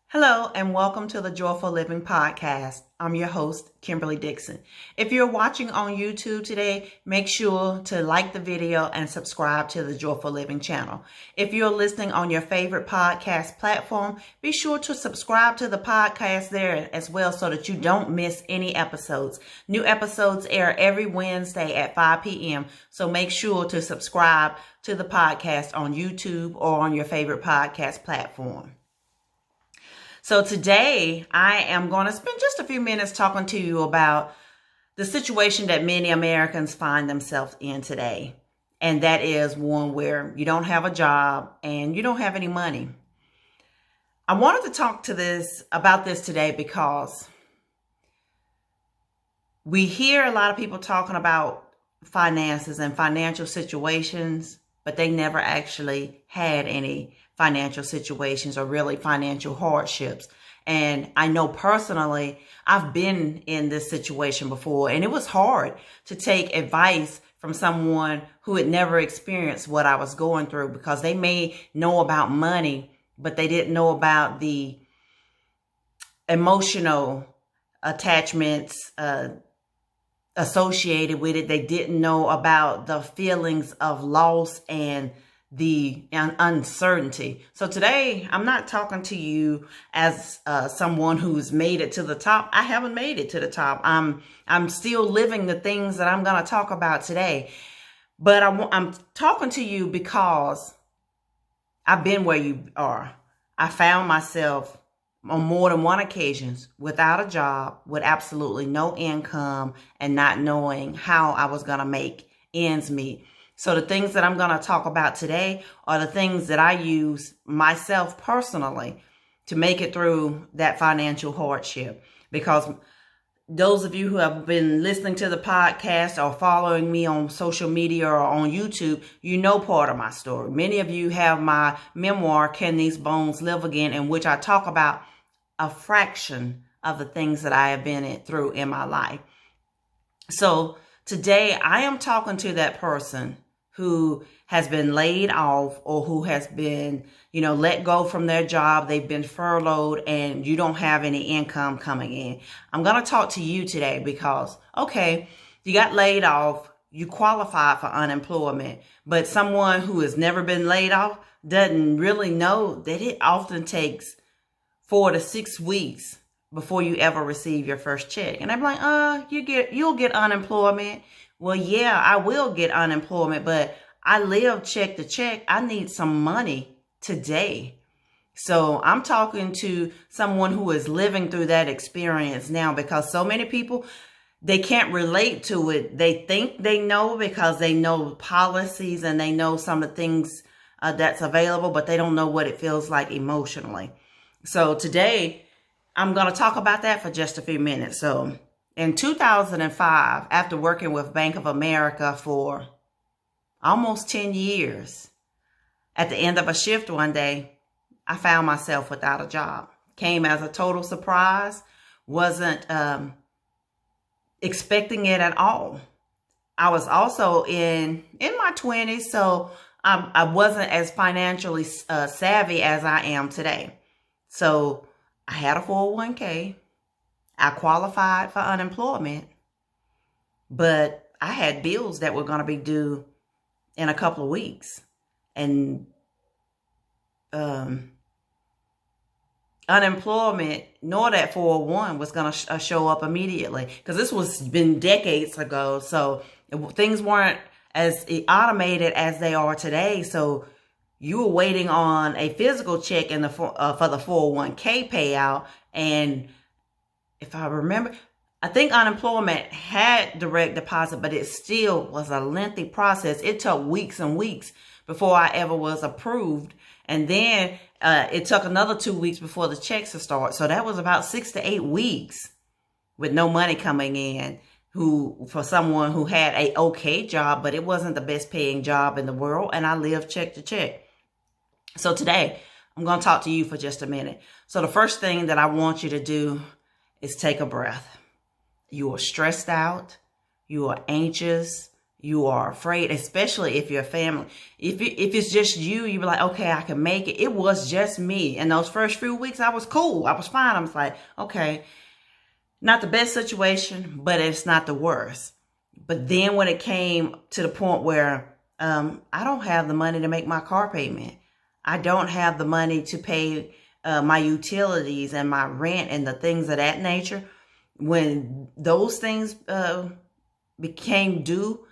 Hello and welcome to the Joyful Living Podcast. I'm your host, Kimberly Dixon. If you're watching on YouTube today, make sure to like the video and subscribe to the Joyful Living channel. If you're listening on your favorite podcast platform, be sure to subscribe to the podcast there as well so that you don't miss any episodes. New episodes air every Wednesday at 5 p.m. So make sure to subscribe to the podcast on YouTube or on your favorite podcast platform. So today I am going to spend just a few minutes talking to you about the situation that many Americans find themselves in today. And that is one where you don't have a job and you don't have any money. I wanted to talk about this today because we hear a lot of people talking about finances and financial situations, but they never actually had any financial situations or really financial hardships. And I know personally, I've been in this situation before, and it was hard to take advice from someone who had never experienced what I was going through, because they may know about money, but they didn't know about the emotional attachments associated with it. They didn't know about the feelings of loss and the uncertainty. So today, I'm not talking to you as someone who's made it to the top. I haven't made it to the top. I'm still living the things that I'm going to talk about today. But I'm talking to you because I've been where you are. I found myself on more than one occasion without a job, with absolutely no income, and not knowing how I was going to make ends meet. So the things that I'm going to talk about today are the things that I use myself personally to make it through that financial hardship. Because those of you who have been listening to the podcast or following me on social media or on YouTube, you know part of my story. Many of you have my memoir, Can These Bones Live Again?, in which I talk about a fraction of the things that I have been through in my life. So today I am talking to that person who has been laid off or who has been, let go from their job. They've been furloughed and you don't have any income coming in. I'm going to talk to you today because, okay, you got laid off, you qualified for unemployment, but someone who has never been laid off doesn't really know that it often takes 4 to 6 weeks before you ever receive your first check. And I'm like, you'll get unemployment. Well, yeah, I will get unemployment, but I live check to check. I need some money today. So I'm talking to someone who is living through that experience now, because so many people, they can't relate to it. They think they know because they know policies and they know some of the things that's available, but they don't know what it feels like emotionally. So today I'm going to talk about that for just a few minutes. So in 2005, after working with Bank of America for almost 10 years, at the end of a shift one day, I found myself without a job. Came as a total surprise. Wasn't expecting it at all. I was also in my 20s, so I wasn't as financially savvy as I am today. So I had a 401k. I qualified for unemployment, but I had bills that were going to be due in a couple of weeks. And unemployment, nor that 401 was going to show up immediately, because this was been decades ago. So things weren't as automated as they are today. So you were waiting on a physical check for the 401k payout. And if I remember, I think unemployment had direct deposit, but it still was a lengthy process. It took weeks and weeks before I ever was approved. And then it took another 2 weeks before the checks would start. So that was about 6 to 8 weeks with no money coming in, for someone who had a okay job, but it wasn't the best paying job in the world. And I lived check to check. So today I'm going to talk to you for just a minute. So the first thing that I want you to do is take a breath. You are stressed out. You are anxious. You are afraid, especially if you're family. If it's just you, you be like, okay, I can make it. It was just me. And those first few weeks, I was cool. I was fine. I was like, okay, not the best situation, but it's not the worst. But then when it came to the point where I don't have the money to make my car payment. I don't have the money to pay my utilities and my rent and the things of that nature. When those things became due,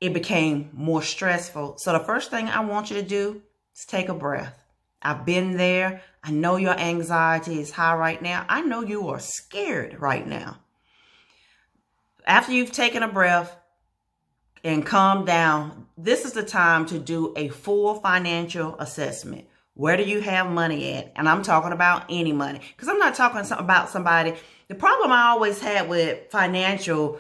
it became more stressful. So the first thing I want you to do is take a breath. I've been there. I know your anxiety is high right now. I know you are scared right now. After you've taken a breath and calmed down, this is the time to do a full financial assessment. Where do you have money at? And I'm talking about any money, because I'm not talking about somebody. The problem I always had with financial,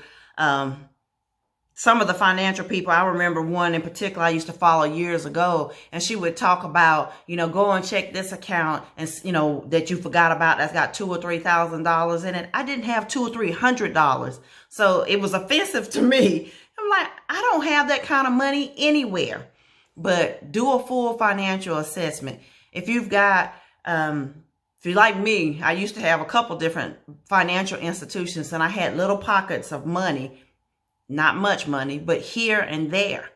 some of the financial people, I remember one in particular I used to follow years ago, and she would talk about, go and check this account and, that you forgot about that's got $2,000 or $3,000 in it. I didn't have $200 or $300. So it was offensive to me. I'm like, I don't have that kind of money anywhere. But do a full financial assessment. If you've got, if you're like me, I used to have a couple different financial institutions, and I had little pockets of money. Not much money, but here and there.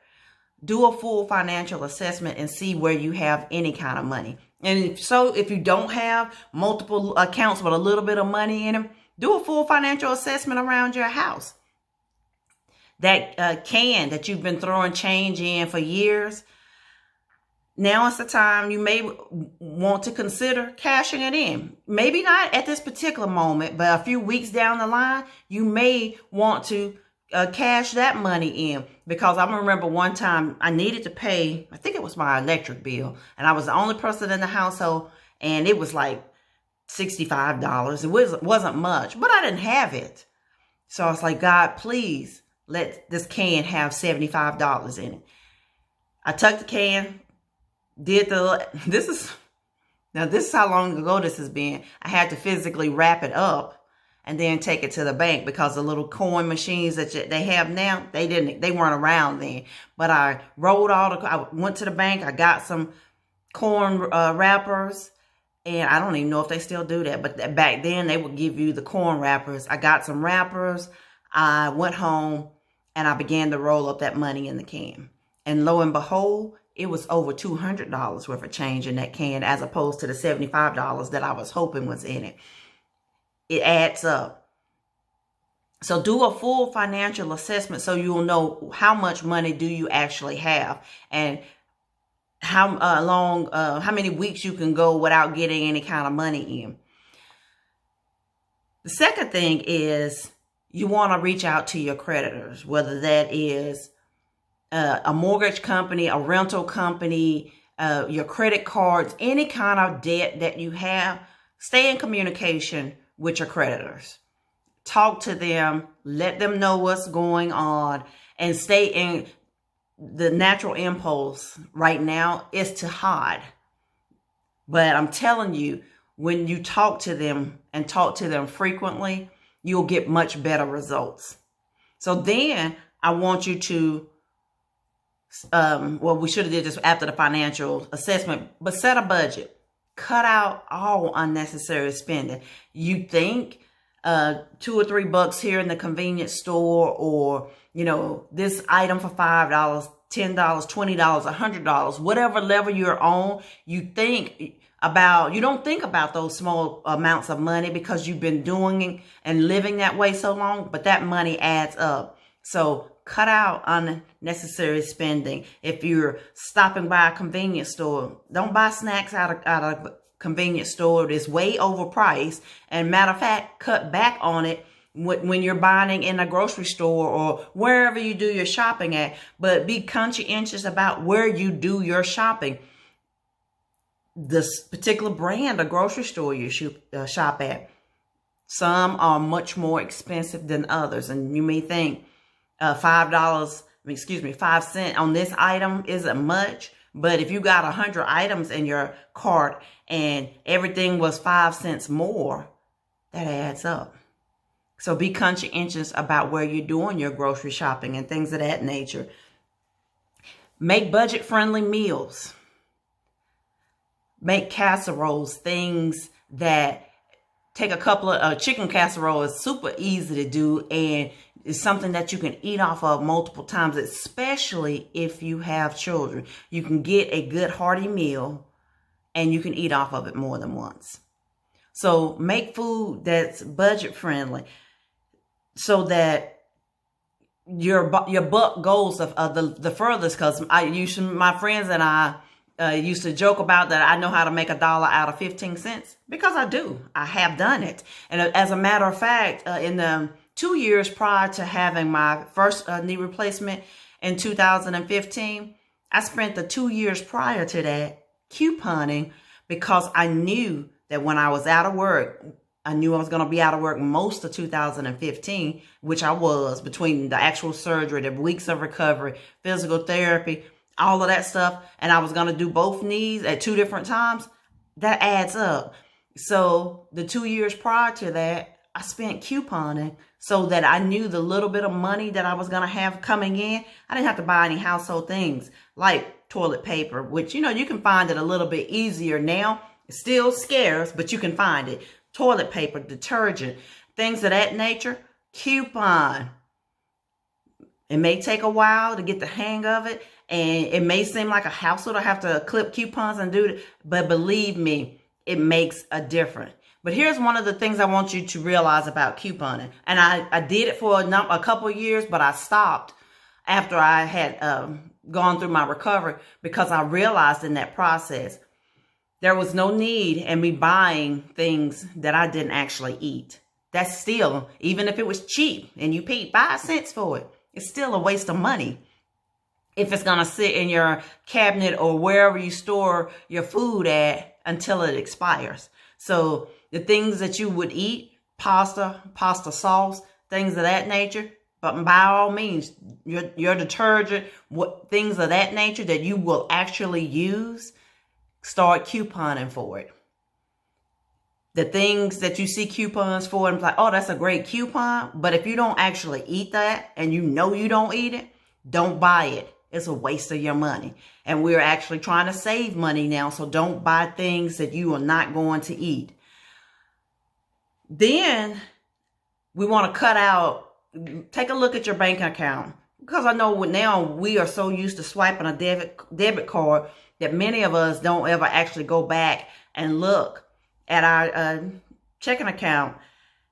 Do a full financial assessment and see where you have any kind of money. And if you don't have multiple accounts with a little bit of money in them, do a full financial assessment around your house. That can that you've been throwing change in for years, now is the time you may want to consider cashing it in. Maybe not at this particular moment, but a few weeks down the line, you may want to cash that money in, because I remember one time I needed to pay, I think it was my electric bill, and I was the only person in the household, and it was like $65. It wasn't much, but I didn't have it. So I was like, God, please let this can have $75 in it. I took the can, this is how long ago this has been. I had to physically wrap it up and then take it to the bank, because the little coin machines that they have now, they weren't around then. But I I went to the bank, I got some corn wrappers, and I don't even know if they still do that, but back then they would give you the corn wrappers. I got some wrappers, I went home, and I began to roll up that money in the can. And lo and behold, it was over $200 worth of change in that can, as opposed to the $75 that I was hoping was in it. It adds up. So do a full financial assessment so you'll know how much money do you actually have, and how many weeks you can go without getting any kind of money in. The second thing is you want to reach out to your creditors, whether that is a mortgage company, a rental company, your credit cards, any kind of debt that you have. Stay in communication with your creditors. Talk to them, let them know what's going on, and stay in. The natural impulse right now is to hide. But I'm telling you, when you talk to them and talk to them frequently, you'll get much better results. So then I want you to, we should have did this after the financial assessment, but set a budget. Cut out all unnecessary spending. You think $2 or $3 here in the convenience store, or, this item for $5, $10, $20, $100, whatever level you're on, you don't think about those small amounts of money because you've been doing and living that way so long, but that money adds up. So cut out unnecessary spending. If you're stopping by a convenience store, don't buy snacks out of a convenience store. It's way overpriced. And matter of fact, cut back on it when you're buying in a grocery store or wherever you do your shopping at. But be conscientious about where you do your shopping. This particular brand of grocery store you shop at, some are much more expensive than others. And you may think, $5 on this item isn't much, but if you got 100 items in your cart and everything was 5 cents more, that adds up. So be conscientious about where you're doing your grocery shopping and things of that nature. Make budget-friendly meals. Make casseroles, things that take a couple of chicken casserole is super easy to do, and it's something that you can eat off of multiple times, especially if you have children. You can get a good hearty meal and you can eat off of it more than once. So make food that's budget friendly so that your buck goes the furthest. Because my friends and I used to joke about that I know how to make $1 out of 15 cents, because I do. I have done it. And as a matter of fact, in the 2 years prior to having my first knee replacement in 2015, I spent the 2 years prior to that couponing, because I knew that when I was out of work, I knew I was going to be out of work most of 2015, which I was, between the actual surgery, the weeks of recovery, physical therapy, all of that stuff. And I was going to do both knees at 2 different times. That adds up. So the 2 years prior to that, I spent couponing so that I knew the little bit of money that I was going to have coming in. I didn't have to buy any household things like toilet paper, which, you can find it a little bit easier now. It's still scarce, but you can find it. Toilet paper, detergent, things of that nature. Coupon. It may take a while to get the hang of it, and it may seem like a hassle to have to clip coupons and do it, but believe me, it makes a difference. But here's one of the things I want you to realize about couponing. And I did it for a couple of years, but I stopped after I had gone through my recovery, because I realized in that process there was no need in me buying things that I didn't actually eat. That's still, even if it was cheap and you paid 5 cents for it, it's still a waste of money if it's going to sit in your cabinet or wherever you store your food at until it expires. So the things that you would eat, pasta sauce, things of that nature, but by all means, your detergent, things of that nature that you will actually use, start couponing for it. The things that you see coupons for and like, oh, that's a great coupon. But if you don't actually eat that and you don't eat it, don't buy it. It's a waste of your money. And we're actually trying to save money now. So don't buy things that you are not going to eat. Then we want to cut out, take a look at your bank account. Because I know now we are so used to swiping a debit card that many of us don't ever actually go back and look at our checking account.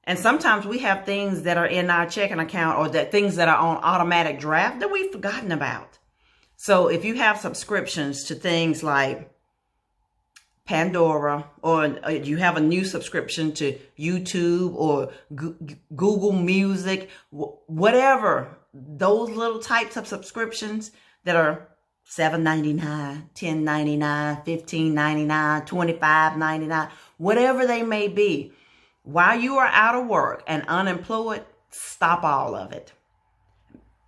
And sometimes we have things that are in our checking account, or that things that are on automatic draft that we've forgotten about. So if you have subscriptions to things like Pandora, or you have a new subscription to YouTube or Google Music, whatever, those little types of subscriptions that are $7.99, $10.99, $15.99, $25.99, whatever they may be. While you are out of work and unemployed, stop all of it.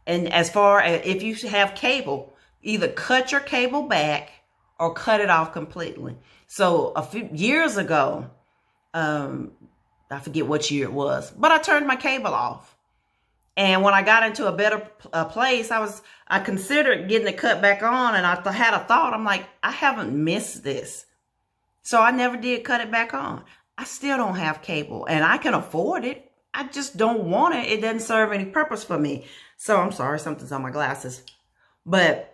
And as far as if you have cable, either cut your cable back or cut it off completely. So a few years ago, I forget what year it was, but I turned my cable off. And when I got into a better place, I considered getting it cut back on, and I had a thought. I'm like, I haven't missed this. So I never did cut it back on. I still don't have cable, and I can afford it. I just don't want it. It doesn't serve any purpose for me. So I'm sorry, something's on my glasses. But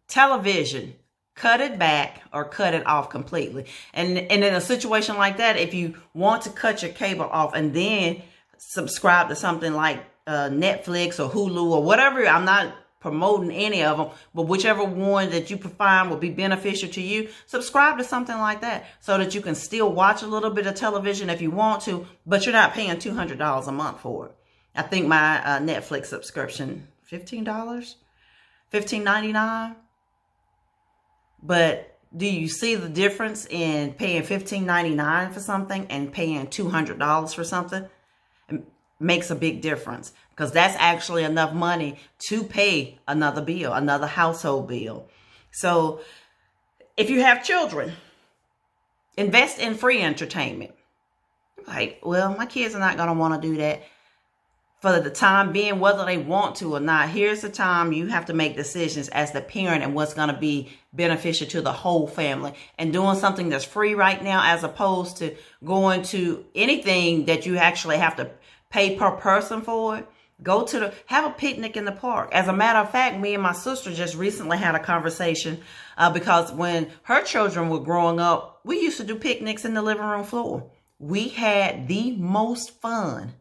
television, cut it back or cut it off completely. And in a situation like that, if you want to cut your cable off and then subscribe to something like Netflix or Hulu or whatever, I'm not promoting any of them, but whichever one that you find will be beneficial to you, subscribe to something like that so that you can still watch a little bit of television if you want to, but you're not paying $200 a month for it. I think my Netflix subscription, $15, $15.99. But do you see the difference in paying $15.99 for something and paying $200 for something? It makes a big difference, because that's actually enough money to pay another bill, another household bill. So if you have children, invest in free entertainment. Like, well, my kids are not going to want to do that for the time being, whether they want to or not. Here's the time you have to make decisions as the parent and what's going to be beneficial to the whole family, and doing something that's free right now as opposed to going to anything that you actually have to pay per person for it. Have a picnic in the park. As a matter of fact, me and my sister just recently had a conversation because when her children were growing up, we used to do picnics in the living room floor. We had the most fun.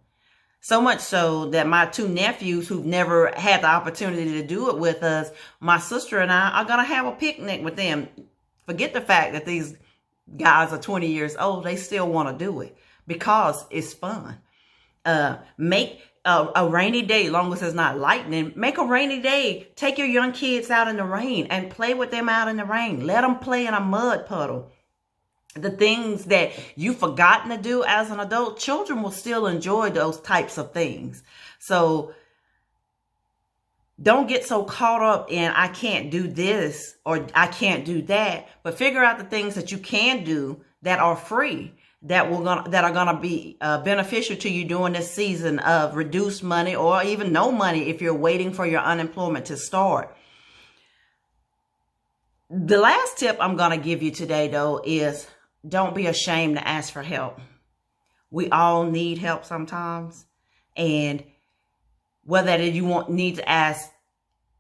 So much so that my two nephews who've never had the opportunity to do it with us, my sister and I are going to have a picnic with them. Forget the fact that these guys are 20 years old. They still want to do it because it's fun. Make a rainy day, long as it's not lightning, make a rainy day. Take your young kids out in the rain and play with them out in the rain. Let them play in a mud puddle. The things that you've forgotten to do as an adult, children will still enjoy those types of things. So don't get so caught up in, I can't do this or I can't do that, but figure out the things that you can do that are free, that are gonna be beneficial to you during this season of reduced money or even no money if you're waiting for your unemployment to start. The last tip I'm gonna give you today, though, is don't be ashamed to ask for help. We all need help sometimes, and whether you need to ask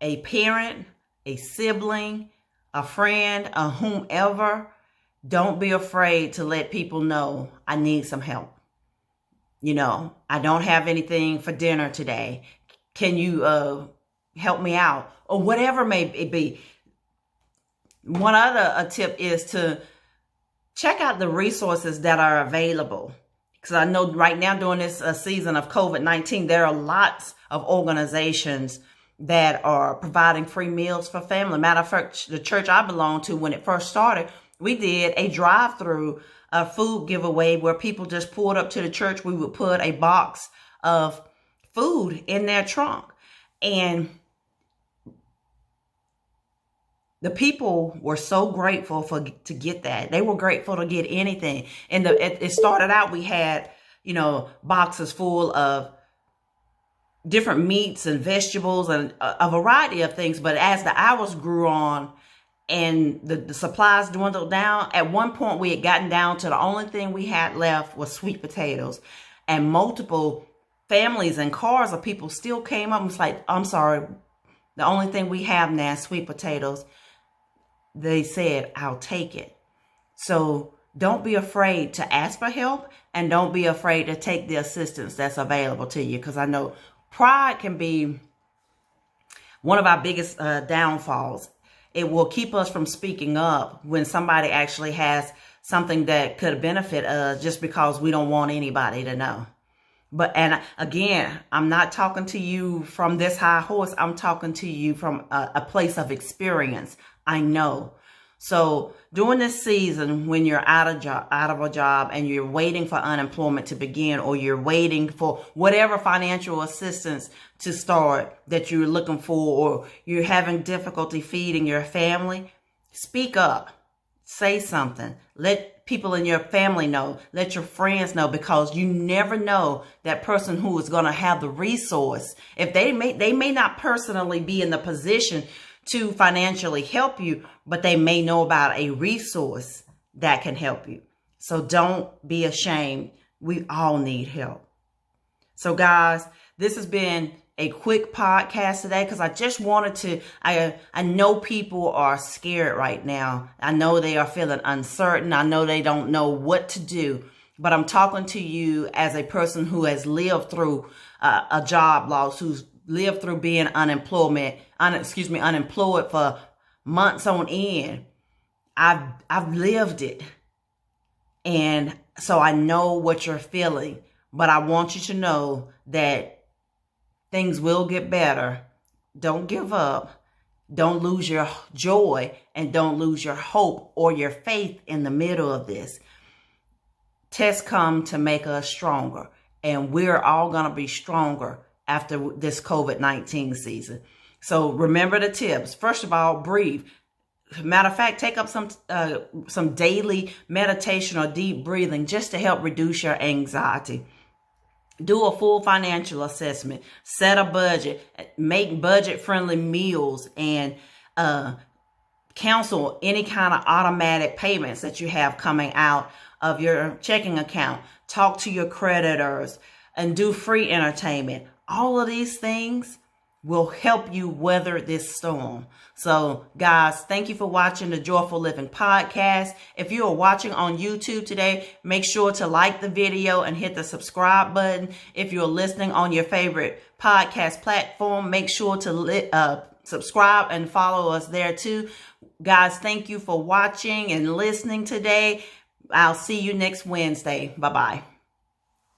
a parent, a sibling, a friend, or whomever, don't be afraid to let people know, I need some help. You know, I don't have anything for dinner today. Can you help me out? Or whatever may it be. One other tip is to check out the resources that are available. Because I know right now during this season of COVID-19, there are lots of organizations that are providing free meals for family. Matter of fact, the church I belong to, when it first started, we did a drive-through food giveaway where people just pulled up to the church. We would put a box of food in their trunk. And the people were so grateful to get that. They were grateful to get anything. And it started out, we had, boxes full of different meats and vegetables and a variety of things. But as the hours grew on and the supplies dwindled down, at one point we had gotten down to the only thing we had left was sweet potatoes. And multiple families and cars of people still came up and was like, I'm sorry, the only thing we have now is sweet potatoes. They said, I'll take it. So don't be afraid to ask for help, and don't be afraid to take the assistance that's available to you. Because I know pride can be one of our biggest downfalls. It will keep us from speaking up when somebody actually has something that could benefit us, just because we don't want anybody to know. And again, I'm not talking to you from this high horse. I'm talking to you from a place of experience. I know. So during this season, when you're out of a job and you're waiting for unemployment to begin, or you're waiting for whatever financial assistance to start that you're looking for, or you're having difficulty feeding your family, speak up, say something, let people in your family know, let your friends know, because you never know that person who is going to have the resource. If they may not personally be in the position to financially help you, but they may know about a resource that can help you. So don't be ashamed. We all need help. So guys, this has been a quick podcast today because I just wanted to, I know people are scared right now. I know they are feeling uncertain. I know they don't know what to do, but I'm talking to you as a person who has lived through a job loss, who's lived through being unemployed for months on end. I've lived it. And so I know what you're feeling, but I want you to know that things will get better. Don't give up. Don't lose your joy, and don't lose your hope or your faith in the middle of this. Tests come to make us stronger, and we're all going to be stronger after this COVID-19 season. So remember the tips. First of all, breathe. Matter of fact, take up some daily meditation or deep breathing just to help reduce your anxiety. Do a full financial assessment, set a budget, make budget-friendly meals, and cancel any kind of automatic payments that you have coming out of your checking account. Talk to your creditors and do free entertainment. All of these things will help you weather this storm. So guys, thank you for watching the Joyful Living Podcast. If you are watching on YouTube today, make sure to like the video and hit the subscribe button. If you're listening on your favorite podcast platform, make sure to subscribe and follow us there too. Guys, thank you for watching and listening today. I'll see you next Wednesday. Bye-bye.